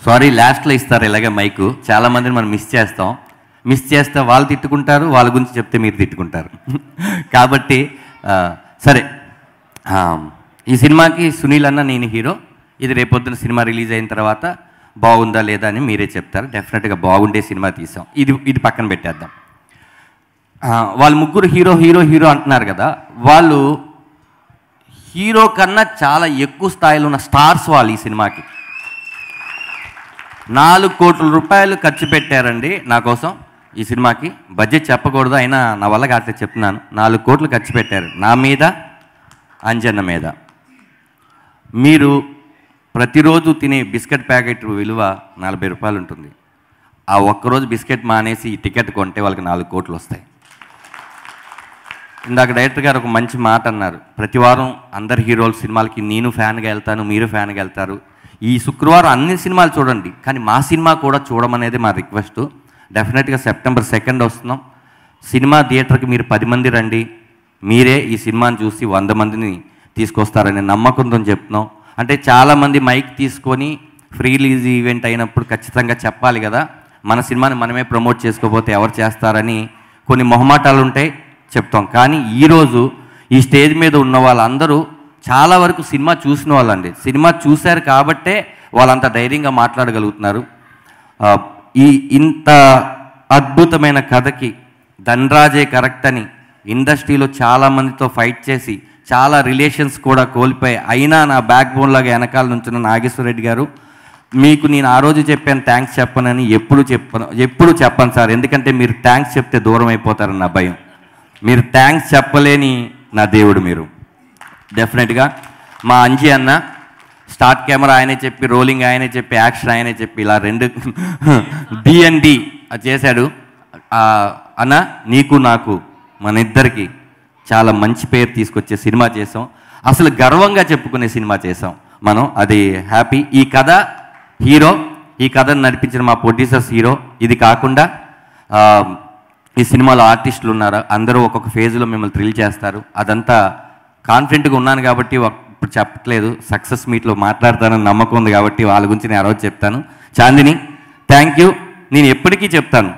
Sorry, లాస్ట్లో ఇస్తారు ఇలాగే మైకు. చాలామందిని మనం మిస్ చేస్తే వాళ్ళు తిట్టుకుంటారు, వాళ్ళ గురించి చెప్తే మీరు తిట్టుకుంటారు. కాబట్టి సరే, ఈ సినిమాకి సునీల్ అన్న నేను హీరో. ఇది రేపొద్దున సినిమా రిలీజ్ అయిన తర్వాత బాగుందా లేదా అని మీరే చెప్తారు. డెఫినెట్గా బాగుండే సినిమా తీసాం. ఇది పక్కన పెట్టేద్దాం. వాళ్ళు ముగ్గురు హీరో హీరో హీరో అంటున్నారు కదా, వాళ్ళు హీరో కన్నా చాలా ఎక్కువ స్థాయిలో ఉన్న స్టార్స్ వాళ్ళు. ఈ సినిమాకి 4 కోట్ల రూపాయలు ఖర్చు పెట్టారండి నా కోసం. ఈ సినిమాకి బడ్జెట్ చెప్పకూడదు, అయినా నా వల్ల కాట్లేదు చెప్తున్నాను. 4 కోట్లు ఖర్చు పెట్టారు నా మీద, అంజన్న మీద. మీరు ప్రతిరోజు తినే బిస్కెట్ ప్యాకెట్ విలువ 40 రూపాయలు ఉంటుంది. ఆ ఒక్కరోజు బిస్కెట్ మానేసి ఈ టికెట్ కొంటే వాళ్ళకి 4 కోట్లు వస్తాయి. ఇందాక డైరెక్టర్ గారు ఒక మంచి మాట అన్నారు, ప్రతి వారం అందరు హీరోల సినిమాలకి నేను ఫ్యాన్గా వెళ్తాను, మీరు ఫ్యాన్గా వెళ్తారు. ఈ శుక్రవారం అన్ని సినిమాలు చూడండి, కానీ మా సినిమా కూడా చూడమనేది మా రిక్వెస్ట్. డెఫినెట్గా సెప్టెంబర్ 2 వస్తున్నాం. సినిమా థియేటర్కి మీరు 10 మంది రండి, మీరే ఈ సినిమాని చూసి 100 మందిని తీసుకొస్తారనే నమ్మకంతో చెప్తున్నాం. అంటే చాలామంది మైక్ తీసుకొని ఫ్రీ రిలీజ్ ఈవెంట్ అయినప్పుడు ఖచ్చితంగా చెప్పాలి కదా, మన సినిమాని మనమే ప్రమోట్ చేసుకోకపోతే ఎవరు చేస్తారని కొన్ని మొహమాటాలు ఉంటాయి, చెప్తాం. కానీ ఈరోజు ఈ స్టేజ్ మీద ఉన్న వాళ్ళందరూ చాలా వరకు సినిమా చూసిన వాళ్ళండి. సినిమా చూశారు కాబట్టే వాళ్ళంత ధైర్యంగా మాట్లాడగలుగుతున్నారు. ఇంత అద్భుతమైన కథకి ధనరాజే కరెక్ట్ అని ఇండస్ట్రీలో చాలామందితో ఫైట్ చేసి చాలా రిలేషన్స్ కూడా కోల్పోయి అయినా నా బ్యాక్ బోన్ లాగా వెనకాల నుంచిన నాగేశ్వర రెడ్డి గారు, మీకు నేను ఆ రోజు చెప్పాను థ్యాంక్స్ చెప్పనని. ఎప్పుడు చెప్పను సార్, ఎందుకంటే మీరు థ్యాంక్స్ చెప్తే దూరం అయిపోతారని నా భయం. మీరు థ్యాంక్స్ చెప్పలేని నా దేవుడు మీరు. డెఫినెట్గా మా అంజీ అన్న స్టార్ట్ కెమెరా ఆయనే చెప్పి, రోలింగ్ ఆయనే చెప్పి, యాక్షన్ ఆయనే చెప్పి, ఇలా 2 D&D చేశాడు. అన్న నీకు నాకు మన ఇద్దరికి చాలా మంచి పేరు తీసుకొచ్చే సినిమా చేసాం. అసలు గర్వంగా చెప్పుకునే సినిమా చేసాం మనం, అది హ్యాపీ. ఈ కథ హీరో, ఈ కథను నడిపించిన మా ప్రొడ్యూసర్స్ హీరో. ఇది కాకుండా ఈ సినిమాలో ఆర్టిస్టులు ఉన్నారు, అందరూ ఒక్కొక్క ఫేజ్లో మిమ్మల్ని థ్రిల్ చేస్తారు. అదంతా కాన్ఫిడెంట్గా ఉన్నాను కాబట్టి ఇప్పుడు చెప్పట్లేదు, సక్సెస్ మీట్లో మాట్లాడతానని నమ్మకం ఉంది కాబట్టి వాళ్ళ గురించి నేను ఆ రోజు చెప్తాను. Chandini thank you. నేను ఎప్పటికీ చెప్తాను,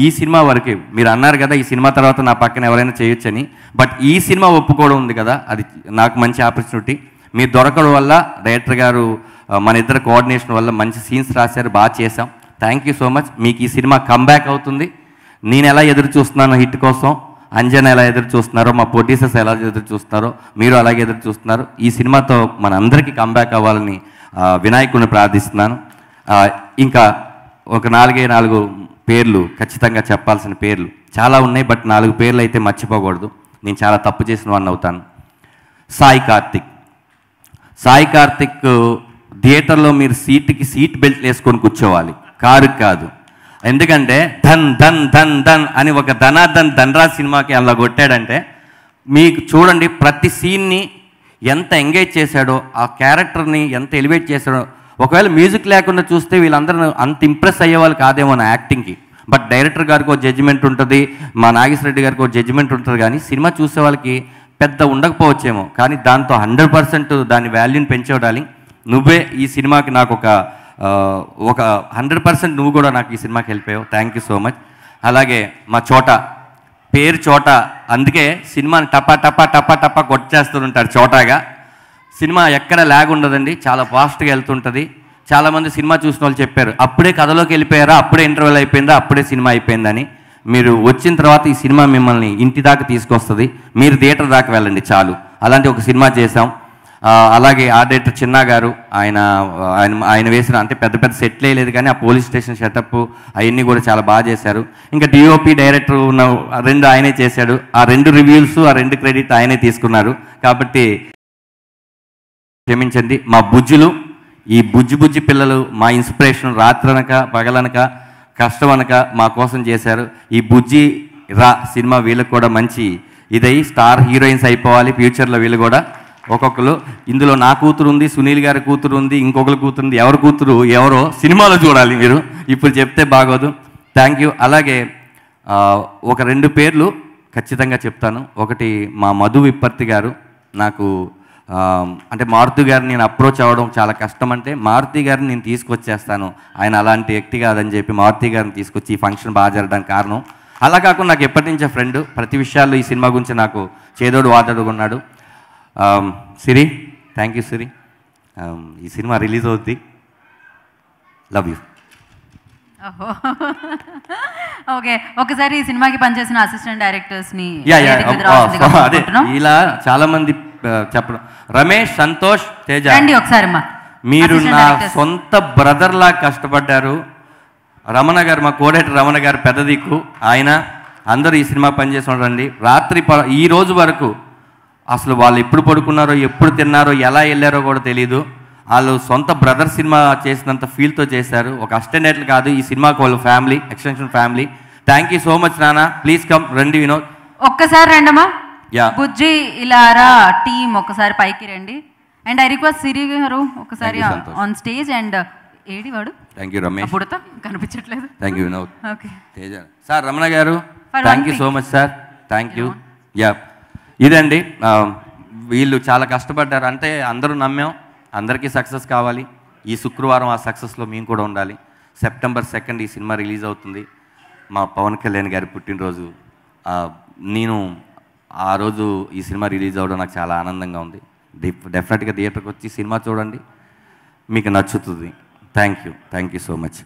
ఈ సినిమా వరకే మీరు అన్నారు కదా ఈ సినిమా తర్వాత నా పక్కన ఎవరైనా చేయొచ్చని, బట్ ఈ సినిమా ఒప్పుకోవడం ఉంది కదా, అది నాకు మంచి ఆపర్చునిటీ. మీరు దొరకడం వల్ల డైరెక్టర్ గారు మన ఇద్దరు కోఆర్డినేషన్ వల్ల మంచి సీన్స్ రాశారు, బాగా చేసాం. Thank you so much. మీకు ఈ సినిమా కమ్బ్యాక్ అవుతుంది. నేను ఎలా ఎదురు చూస్తున్నానో హిట్ కోసం, అంజన్ ఎలా ఎదురు చూస్తున్నారో, మా ప్రొడ్యూసర్స్ ఎలా ఎదురు చూస్తున్నారో, మీరు అలాగే ఎదురు చూస్తున్నారు. ఈ సినిమాతో మన అందరికీ కమ్బ్యాక్ అవ్వాలని వినాయకుడిని ప్రార్థిస్తున్నాను. ఇంకా ఒక 4 పేర్లు ఖచ్చితంగా చెప్పాల్సిన పేర్లు చాలా ఉన్నాయి, బట్ 4 పేర్లు అయితే మర్చిపోకూడదు. నేను చాలా తప్పు చేసిన వాడిని అవుతాను. సాయి కార్తిక్ థియేటర్లో మీరు సీట్ బెల్ట్ వేసుకొని కూర్చోవాలి, కారు కాదు. ఎందుకంటే ధన్ ధన్ ధన్ ధన్ అని ఒక ధనరాజ్ సినిమాకి అలా కొట్టాడంటే మీకు చూడండి, ప్రతి సీన్ని ఎంత ఎంగేజ్ చేశాడో, ఆ క్యారెక్టర్ని ఎంత ఎలివేట్ చేశాడో. ఒకవేళ మ్యూజిక్ లేకుండా చూస్తే వీళ్ళందరూ అంత ఇంప్రెస్ అయ్యేవాళ్ళు కాదేమో నా యాక్టింగ్కి. బట్ డైరెక్టర్ గారికి ఒక జడ్జిమెంట్ ఉంటుంది, మా నాగేశ్వర రెడ్డి గారికి ఒక జడ్జిమెంట్ ఉంటుంది. కానీ సినిమా చూసే వాళ్ళకి పెద్ద ఉండకపోవచ్చేమో, కానీ దాంతో 100% దాని వాల్యూని పెంచేవాడాలి. నువ్వే ఈ సినిమాకి నాకు ఒక 100% నువ్వు కూడా నాకు ఈ సినిమాకి హెల్ప్ అయ్యావు. Thank you so much. అలాగే మా పేరు చోట, అందుకే సినిమాని టపా టపా టపా టపా కొట్టేస్తుంటారు చోటాగా. సినిమా ఎక్కడ ల్యాగ్ ఉండదండి, చాలా ఫాస్ట్గా వెళ్తుంటుంది. చాలామంది సినిమా చూసిన వాళ్ళు చెప్పారు అప్పుడే కథలోకి వెళ్ళిపోయారా, అప్పుడే ఇంటర్వెల్ అయిపోయిందా, అప్పుడే సినిమా అయిపోయిందని. మీరు వచ్చిన తర్వాత ఈ సినిమా మిమ్మల్ని ఇంటి దాకా తీసుకొస్తుంది, మీరు థియేటర్ దాకా వెళ్ళండి చాలు. అలాంటి ఒక సినిమా చేసాం. అలాగే ఆ డైరెక్టర్ చిన్న గారు, ఆయన వేసిన అంటే పెద్ద సెట్లు వేయలేదు, కానీ ఆ పోలీస్ స్టేషన్ సెటప్ అవన్నీ కూడా చాలా బాగా చేశారు. ఇంకా డిఓపి డైరెక్టర్ ఉన్న 2 ఆయనే చేశాడు. ఆ 2 రివ్యూస్, ఆ 2 క్రెడిట్ ఆయనే తీసుకున్నారు. కాబట్టి క్షమించండి. మా బుజ్జులు, ఈ బుజ్జి పిల్లలు మా ఇన్స్పిరేషన్. రాత్రనక పగలనక కష్టమనక మా కోసం చేశారు. ఈ బుజ్జి సినిమా వీళ్ళకి కూడా మంచి ఇదై స్టార్ హీరోయిన్స్ అయిపోవాలి ఫ్యూచర్లో వీళ్ళు కూడా. ఒక్కొక్కరు ఇందులో నా కూతురు ఉంది, సునీల్ గారి కూతురు ఉంది, ఇంకొకరు కూతురు ఉంది. ఎవరి కూతురు ఎవరో సినిమాలో చూడాలి మీరు, ఇప్పుడు చెప్తే బాగోదు. Thank you. అలాగే ఒక 2 పేర్లు ఖచ్చితంగా చెప్తాను. ఒకటి మా మధు విప్పర్తి గారు, నాకు అంటే మారుతి గారిని నేను అప్రోచ్ అవ్వడం చాలా కష్టం. అంటే మారుతి గారిని నేను తీసుకొచ్చేస్తాను, ఆయన అలాంటి వ్యక్తి కాదని చెప్పి మారుతి గారిని తీసుకొచ్చి ఈ ఫంక్షన్ బాగా జరగడానికి కారణం. అలా కాకుండా నాకు ఎప్పటి నుంచో ఫ్రెండ్, ప్రతి విషయాల్లో ఈ సినిమా గురించి నాకు చేదోడు వాదోడుగా ఉన్నాడు. సిరి, థ్యాంక్ యూ సిరి. ఈ సినిమా రిలీజ్ అవుద్ది. Love you. ఓకే, ఒకసారి ఈ సినిమాకి పనిచేసిన అసిస్టెంట్ డైరెక్టర్స్ని అదే ఇలా చాలా మంది చెప్పడం. రమేష్, సంతోష్, తేజ, ఒకసారి మీరు నా సొంత బ్రదర్ లా కష్టపడ్డారు. రమణ గారు, మా కోడేటి రమణ గారు పెద్ద దిక్కు, ఆయన అందరూ ఈ సినిమా పనిచేసి ఉండండి. రాత్రి ఈ రోజు వరకు అసలు వాళ్ళు ఎప్పుడు పడుకున్నారో, ఎప్పుడు తిన్నారో, ఎలా వెళ్ళారో కూడా తెలీదు. వాళ్ళు సొంత బ్రదర్ సినిమా చేసినంత ఫీల్తో చేశారు. ఒక అసిస్టెంట్లు కాదు, ఈ సినిమాకి వాళ్ళు family, extension family. Thank you so much నాన్న. ప్లీజ్ కమ్, రండి వినోద్. ఒక్కసారి రండమ్మా. బుజ్జి, ఇలారా టీమ్ ఒక్కసారి పైకి రండి. And I request Siri garu ఒకసారి ఆన్ స్టేజ్. అండ్ ఏడి వాడు? Thank you Ramesh. పుడతా కనిపించట్లేదు. Thank you Vinod. Okay Teja sir, Ramana garu thank you so much sir. Thank you. Yeah, ఇదండి, వీళ్ళు చాలా కష్టపడ్డారు. అంటే అందరూ నమ్మాం, అందరికీ సక్సెస్ కావాలి. ఈ శుక్రవారం ఆ సక్సెస్లో మేము కూడా ఉండాలి. September 2 ఈ సినిమా రిలీజ్ అవుతుంది. మా పవన్ కళ్యాణ్ గారి పుట్టినరోజు. నేను ఆ రోజు ఈ సినిమా రిలీజ్ అవ్వడం నాకు చాలా ఆనందంగా ఉంది. డెఫినెట్గా థియేటర్కి వచ్చి సినిమా చూడండి, మీకు నచ్చుతుంది. Thank you so much.